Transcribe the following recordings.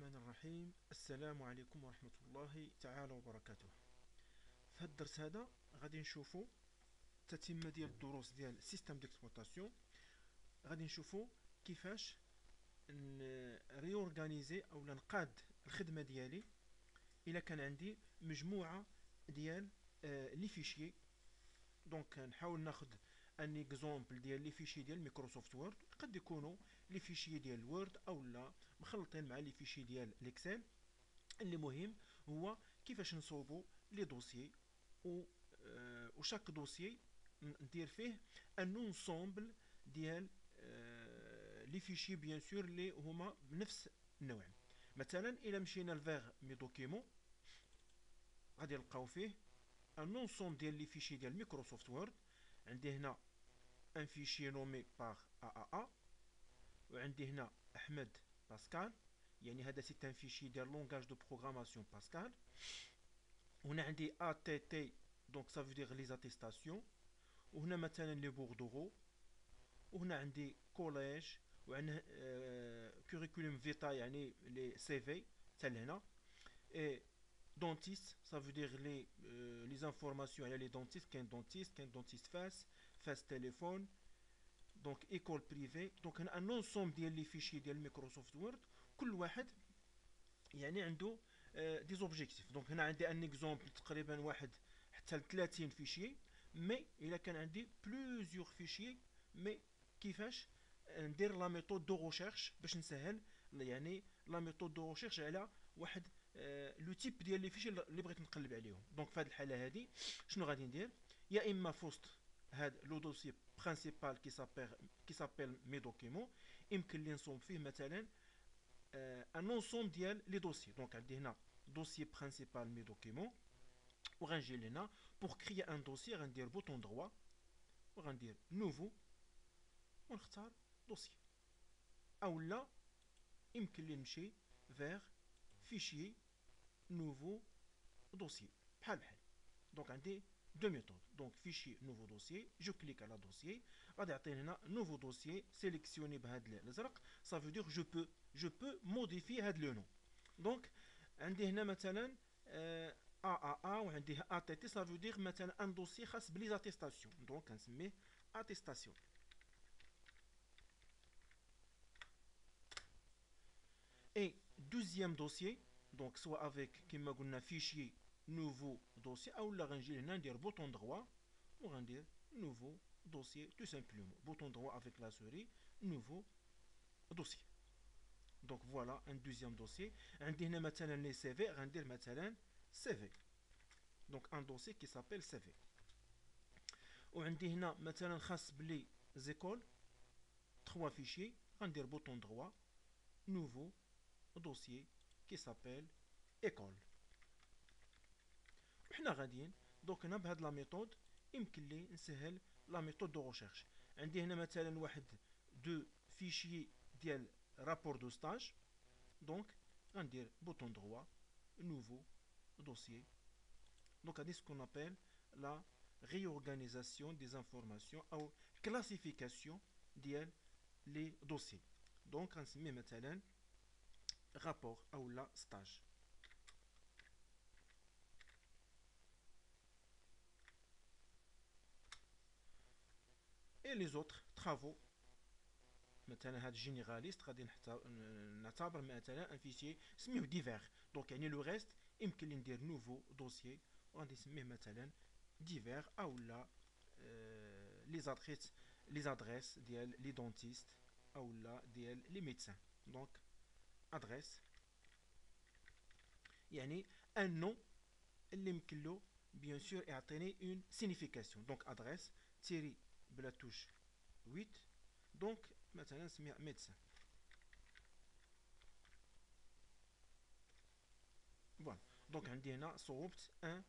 الرحمن الرحيم. السلام عليكم ورحمة الله تعالى وبركاته. في هذا الدرس هذا غادي نشوفوا تتمة ديال الدروس ديال سيستم ديكسبلوطاسيون. غادي نشوفوا كيفاش ريورغانيزي او نقاد الخدمة ديالي الا كان عندي مجموعة ديال لي فيشيي. دونك نحاول ناخذ ان اكزومبل ديال لي فيشي ديال مايكروسوفت وورد، قد يكونوا لي فيشي ديال وورد او لا مخلطين مع لي فيشي ديال الاكسل. اللي مهم هو كيفاش نصوبوا لي دوسيي وشاك دوسيي ندير فيه ان اونسومبل ديال لي فيشي بيان سور اللي هما بنفس النوع. مثلا الى مشينا لفيغ مي دوكيمون غادي نلقاو فيه ان اونسومبل ديال لي فيشي ديال مايكروسوفت وورد. عندي هنا ان فيشي نومي باغ AAA، وعندي هنا احمد باسكال، يعني هذا سي ان فيشي ديال لونغاج دو بروغراماسيون باسكال. وهنا عندي ATT دونك سا فو دير لي زاتيستاسيون، وهنا مثلا لي بوردورو، وهنا عندي كوليج، وعندنا كوريكولوم فيتا يعني لي سي في حتى لهنا. اي دونتيست سا فو دير لي زانفورماسيون على لي دونتيست، كاين دونتيست فاس تليفون. دونك ايكول بريفي. دونك هنا ان انسومبل ديال لي فيشي ديال مايكروسوفت وورد، كل واحد يعني عنده دي زوبجيكتيف. دونك هنا عندي ان اكزومبل تقريبا واحد حتى ل 30 فيشي. مي الا كان عندي بلوزيور فيشي، مي كيفاش ندير لا ميثود دو ريشيرش باش نسهل يعني لا ميثود دو ريشيرش على واحد لو تيب ديال لي فيشي اللي بغيت نقلب عليهم. دونك في هذه الحاله هذه شنو غادي ندير؟ يا اما في وسط هاد لو دوسي برينسيبال كي سابيل مي دوكيمون، يمكن لي نصوب فيه مثلا ان انسومبل ديال لي دوسي. دونك عندي هنا دوسي برينسيبال مي دوكيمون، وغنجي لهنا بور كريي ان دوسي غندير بوطون دروا وغندير نوفو ونختار دوسي. او لا يمكن لي نمشي فيغ فيشي نوفو دوسي بحال. دونك عندي دو ميثود. دونك فيشي نوفو دوسي، جو كليك على دوسي، غادي يعطيني هنا نوفو دوسي سيليكسيوني بهذا الازرق. سا فو دير جو بو موديفي هذا لو نو. دونك عندي هنا مثلا AAA وعندي ATT، سا فو دير مثلا ان دوسي خاص بلي زاتيستاسيون. دونك كنسميه اتيستاسيون. Et deuxième dossier, donc soit avec كما قلنا fichier nouveau dossier او لا غنجي هنا ندير bouton droit وغندير nouveau dossier tout simplement. Bouton droit avec la souris, nouveau dossier. Donc voilà un deuxième dossier. عندي هنا مثلا les CV غندير مثلا CV. Donc un dossier qui s'appelle CV. وعندي هنا مثلا خاص بلي زيكول 3 fichiers غندير bouton droit nouveau dossier qui s'appelle école. وحنا غاديين دونك هنا بهاد لا ميثود يمكن لي نسهل لا ميثود دو ريشيرش. عندي هنا مثلا واحد دو فيشي ديال رابور دو ستاج. دونك غندير بوطون دروا نوفو دوسيي. دونك هادي سكون ابل لا réorganisation des informations او classification ديال لي دوسي. دونك غنسميه مثلا رابور او لا ستاج. et les autres travaux مثلا هاد جينيراليست غادي نعتبر مثلا ان فيشي سميوه ديفير. دونك يعني لو ريست يمكن لي ندير نوفو دوسيي وغادي نسميه مثلا ديفير او لا لي زادريس ديال لي دونتيست او لا ديال لي ميدسان. دونك ادريس يعني ان نو اللي يمكن له بيان سور يعطيني اون سينيفيكاسيون. دونك ادريس تيري بلا توش 8. دونك مثلا نسميها ميدسان. فوالا. دونك عندي هنا صوبت 1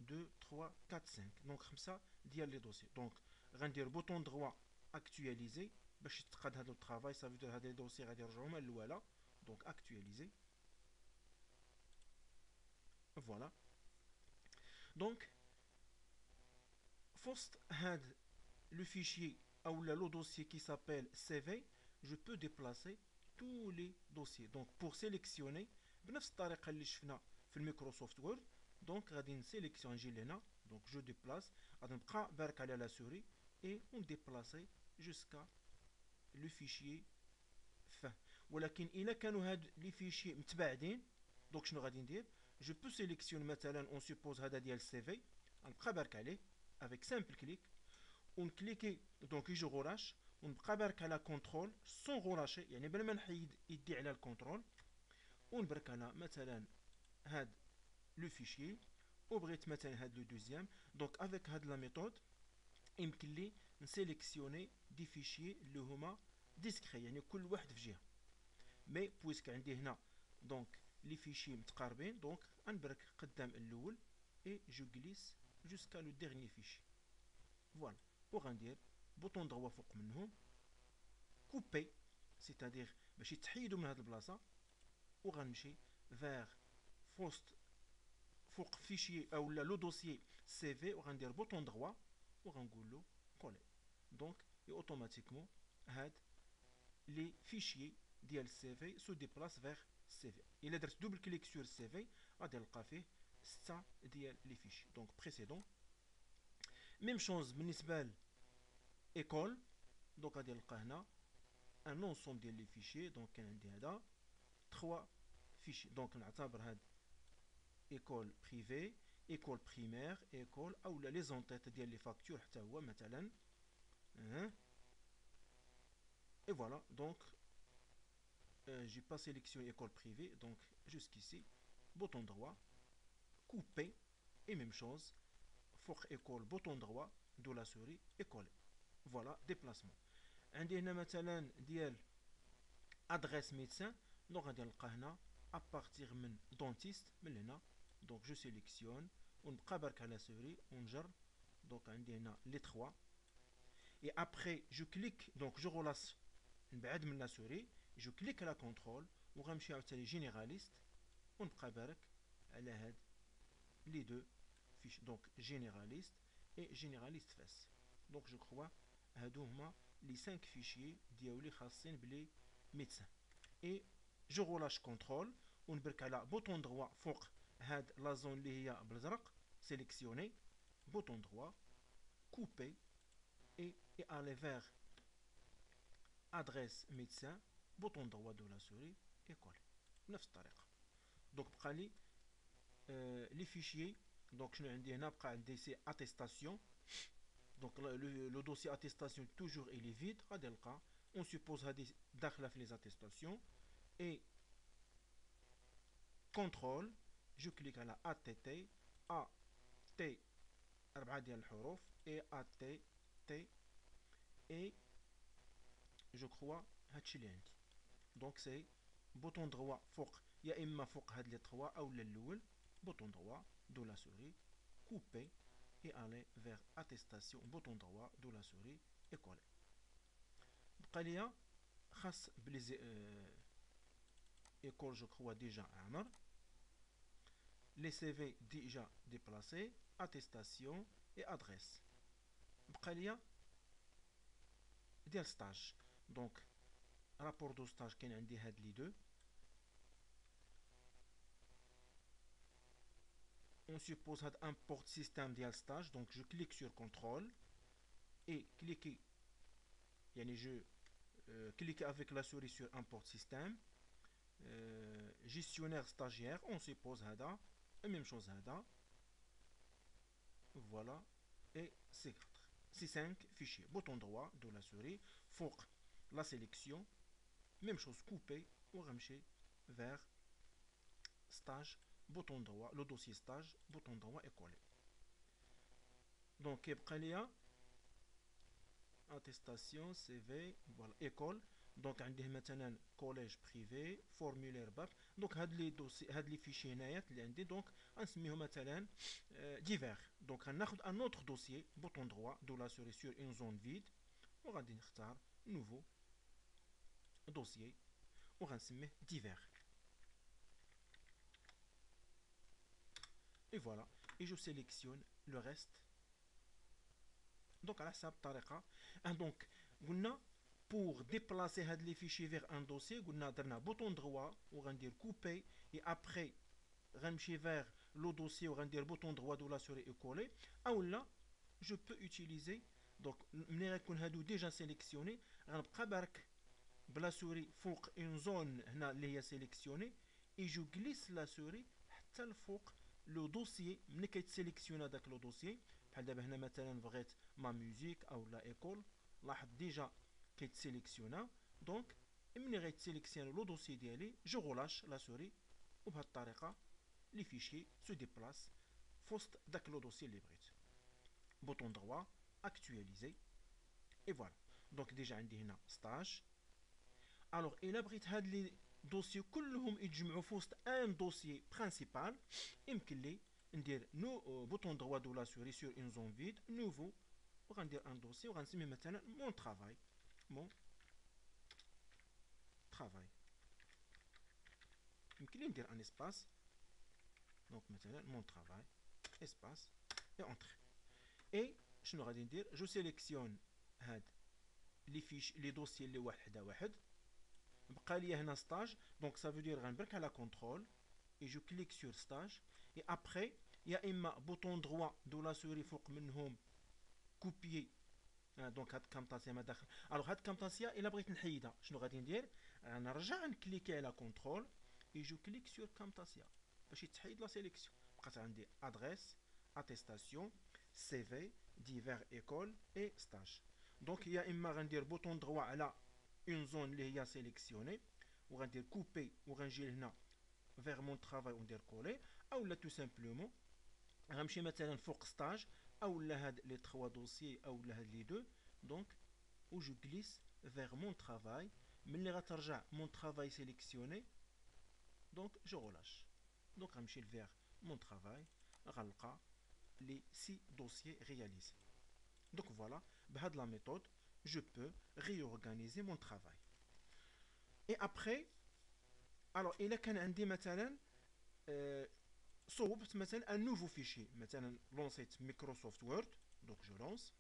2 3 4 5. دونك 5 ديال لي دوسي. دونك غندير بوطون دروا اكtualiser باش يتقاد هذا الترافاي. سا فو دير هاد لي دوسي غادي يرجعوهم الاولى. دونك اكtualiser. فوالا. دونك فوسط هاد le fichier ou le dossier qui s'appelle CV, je peux déplacer tous les dossiers. Donc pour sélectionner بنفس الطريقه اللي شفنا في الميكروسوفت وورد. دونك غادي نسيليكسيون نجي لهنا دونك جو ديبلاس غادي نبقى بارك على لا سوري اي اون ديبلاسي جوسكا لو فيشيي ف. ولكن الا كانوا هاد لي فيشيي متباعدين دونك شنو غادي ندير جو بو سيليكسيون مثلا اون سوبوز هذا ديال السي في غنبقى بارك عليه افيك سامبل كليك ونكليكي دونك يجي غوراش ونبقى بارك على كونترول سون غوراشي يعني بلا ما نحيد يدي على الكونترول ونبرك على مثلا هاد لو فيشيي وبغيت مثلا هاد لو دوزيام دونك افيك هاد لا ميثود يمكن لي نسيليكسيوني دي فيشيي اللي هما ديسكري يعني كل واحد في جهه مي بويسك عندي هنا دونك لي فيشيي متقاربين دونك غنبرك قدام الاول اي جو غليس جوسكا لو ديرني فيشي فوالا وغندير بوطون دغوا فوق منهم كوبي سيتادير باش يتحيدوا من هاد البلاصه وغنمشي فيغ فوست فوق فيشي او لو دوسيي سي في وغندير بوطون دغوا وغنقول له كولي دونك اوتوماتيكمون هاد لي فيشيي ديال السي في سو ديبلاس فيغ السي في. الا درت دوبل كليك سور السي في غادي نلقى فيه 6 ديال لي فيشي دونك بريسيدون. ميم شوز بالنسبه لايكول دونك غادي نلقى هنا ان اونسوم ديال لي فيشي دونك كان عندي هذا 3 فيشي دونك نعتبر هاد ايكول بريفي ايكول بريمير ايكول اولا لي زونتيت ديال لي فاكتور حتى هو مثلا اي فوالا دونك j'ai pas sélectionné école privée donc jusqu'ici bouton droit couper et même chose فوق école bouton droit de la souris et coller voilà déplacement. عندي هنا مثلا ديال adresse médecin دونك غادي نلقى هنا à partir من dentiste من هنا دونك جو سيليكسيون ونبقى برك على سوري ونجر دونك عندي هنا لي 3 et après je clique donc je relâche نبعد من لا سوري جو كليك على كونترول وغنمشي عاوتاني جينيراليست ونبقى بارك على هاد لي دو فيش دونك جينيراليست اي جينيراليست فاس دونك جو كخوا هادو هما لي 5 فيشيي ديالي خاصين بلي ميدسان اي جو غولاش كونترول ونبرك على بوطون دروا فوق هاد لا زون اللي هي بالازرق سيليكسيوني بوطون دروا كوبي اي aller vers adresse médecin bouton droit de la souris et coller بنفس الطريقه دونك بقى لي لي فيشيي دونك شنو عندي هنا بقى عندي سي اتيستاسيون دونك لو دوسي اتيستاسيون توجور الي فيد غادي نلقى اون سوبوز هادي داخله في لي اتيستاسيون اي كونترول جو كليك على ا تي تي ا تي 4 ديال الحروف اي ا تي تي اي جو كخوا هادشي اللي عندي دونك سي بوطون دروا فوق يا اما فوق هاد لي 3 اولا الاول بوطون دروا دو لا سوري كوبي اي aller vers attestation بوطون دروا دو لا سوري اي كولي. بقى ليا خاص بلي ايكول جو كخوا ديجا عامر لي سي في ديجا ديبلاسي اتيستاسيون اي ادريس بقى ليا ديال ستاج دونك رابور دو ستاج كاين عندي هاد لي دو on suppose هاد un porte système ديال ستاج دونك جو كليك sur contrôle et cliquer يعني je cliquer avec la souris sur un porte système gestionnaire stagiaire on suppose هذا même chose هذا voilà et c'est 5 fichiers bouton droit de la souris فوق la sélection même chose couper وغنمشي vers stage bouton droit le dossier stage bouton droit et coller donc كيبقى ليا attestation CV voilà école دونك عندي مثلا كوليج بريفي فورمولير باك دونك هاد لي دوسي هاد لي فيشي هنايا اللي عندي دونك غنسميهم مثلا ديفير دونك غناخد ان اوتر دوسيي بوطون دروا دو لا سوري سور اون زون فيد وغادي نختار نوفو دوسيي وغنسميه ديفير et voilà et je sélectionne le reste دونك على حساب الطريقه دونك قلنا pour déplacer les fichiers vers un dossier, on a un bouton droit, on va dire couper, et après, ramcher vers le dossier, on va dire bouton droit de la souris et coller. Ou là, je peux utiliser, donc, on a déjà sélectionné, on va la souris pour une zone qui est sélectionnée, et je glisse la souris حتى الفوق le dossier, ملي كيتسيليكسيون هذاك لو دوسيي بحال دابا هنا مثلا بغيت ما ميوزيك او لا ايكول لاحظ ديجا كيتسيليكسيونا دونك ملي غيتسيليكسيون لو دوسيي ديالي جو غولاش لا سوري وبهذه الطريقه لي فيشي سو ديبلاس فوسط داك لو دوسيي اللي بغيت بوطون دروا اكtualiser اي فوالا دونك ديجا عندي هنا ستاج الوغ الا بغيت هاد لي دوسيي كلهم يتجمعوا في وسط ان دوسيي برينسيبال يمكن لي ندير نو بوطون دروا دو لا سوري سور اون زون فيد نوفو وغندير ان دوسي وغنسميه مثلا مون ترافاي مون ترافاي يمكن لي ندير ان اسباس دونك مثلا مون ترافاي اسباس اي اونتر اي شنو غادي ندير جو سيليكسيون هاد لي فيش لي دوسيي اللي واحد حدا واحد بقى لي هنا ستاج دونك سا فو دير غنبرك على كونترول et je clique sur stage et après il y a un bouton droit de la souris فوق منهم copier دونك هاد كامطاسيا ما داخل الوغ هاد كامطاسيا الا بغيت نحيدها شنو غادي ندير غنرجع نكليكي على كونترول et je clique sur كامطاسيا باش يتحيد لا سيليكسيون بقات عندي ادريس اتيستاسيون سي في ديفير ايكول اي ستاج دونك يا اما غندير بوطون دروا على اون زون اللي هي سيليكسيوني وغندير كوبي وغنجي لهنا vers mon travail وندير كولي او لا تو سامبلومون غنمشي مثلا فوق ستاج او لا هاد لي 3 دوسيي او لا هاد لي دو دونك و جو غليس vers mon travail ملي غترجع mon travail sélectionné دونك جو غولاش دونك غنمشي vers mon travail غنلقى لي 6 دوسيي réalisés دونك فوالا بهاد لا ميثود je peux réorganiser mon travail et après alors الا كان عندي مثلا صوبت مثلا ان نوفو فيشي مثلا لونسيت مايكروسوفت وورد دونك جو لونس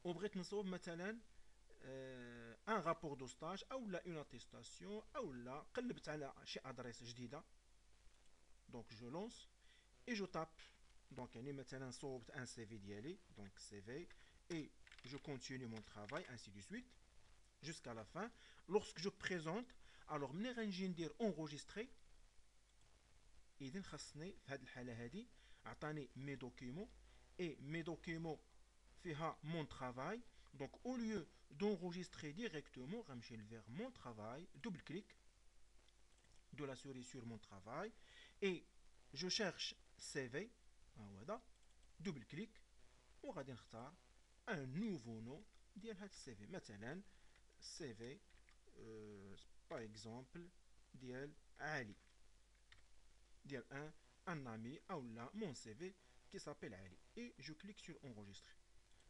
وبغيت نصوب مثلا ان رابور دو ستاج او لا اون اتيستاسيون او لا قلبت على شي ادريس جديده دونك جو لونس اي جو تاب دونك يعني مثلا صوبت ان سي في ديالي دونك سي في اي جو كونتينيو مون ترافاي ainsi de suite jusqu'à la fin lorsque je présente alors ملي غنجي ندير enregistrer اذا خاصني في هذه الحاله هذه عطاني مي دوكيمون اي مي دوكيمون فيها مون ترافاي دونك او lieu d'enregistrer directement غنمشي vers mon travail double clic de la souris sur mon travail et je cherche CV ها هذا double clic وغادي نختار ان نوفو نو ديال هذا السي في مثلا سي في par exemple ديال علي ديال un ami ou là mon CV qui s'appelle Ali et je clique sur enregistrer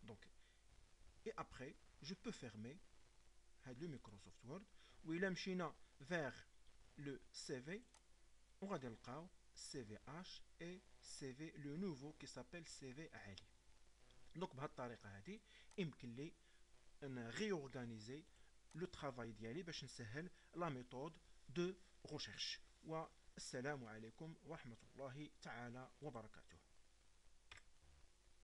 donc et après je peux fermer le Microsoft Word ou il مشينا vers le CV on va dire CVH et CV le nouveau qui s'appelle CV Ali donc بهذه الطريقه هذه يمكن لي ان réorganiser le travail ديالي باش نسهل la méthode de recherche والسلام عليكم ورحمة الله تعالى وبركاته.